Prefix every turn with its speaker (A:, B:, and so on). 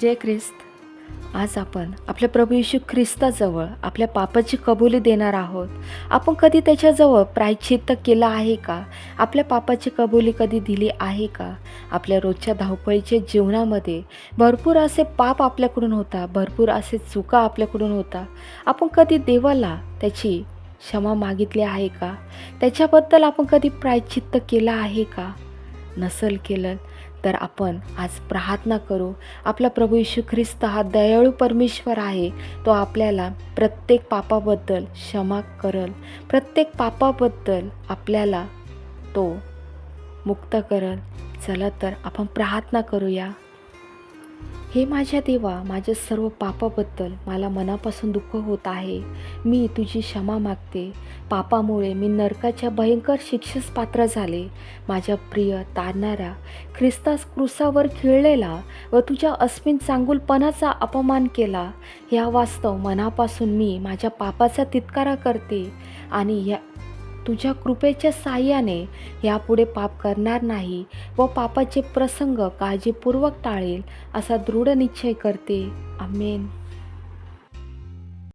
A: जय ख्रिस्त. आज आपण आपल्या प्रभू येशू ख्रिस्ताजवळ आपल्या पापाची कबुली देणार आहोत. आपण कधी त्याच्याजवळ प्रायश्चित्त केलं आहे का? आपल्या पापाची कबुली कधी दिली आहे का? आपल्या रोजच्या धावपळीच्या जीवनामध्ये भरपूर असे पाप आपल्याकडून होता, भरपूर असे चुका आपल्याकडून होता. आपण कधी देवाला त्याची क्षमा मागितली आहे का? त्याच्याबद्दल आपण कधी प्रायश्चित्त केलं आहे का? नसेल केलं तर आपण आज प्रार्थना करू. आपला प्रभू येशू ख्रिस्त हा दयाळू परमेश्वर आहे. तो आपल्याला प्रत्येक पापाबद्दल क्षमा करल, प्रत्येक पापाबद्दल आपल्याला तो मुक्त करल. चला तर आपण प्रार्थना करूया. हे माझ्या देवा, माझ्या सर्व पापाबद्दल मला मनापासून दुःख होत आहे. मी तुझी क्षमा मागते. पापामुळे मी नरकाच्या भयंकर शिक्षेस पात्र झाले. माझ्या प्रिय तारणाऱ्या ख्रिस्तास क्रूसावर खिळलेला व तुझ्या अस्मिन चांगुलपणाचा अपमान केला. या वास्तव मनापासून मी माझ्या पापाचा तिटकारा करते आणि तुझ्या कृपेच्या साहाय्याने यापुढे पाप करणार नाही व पापाचे प्रसंग काळजीपूर्वक टाळेल असा दृढ निश्चय करते. आमेन.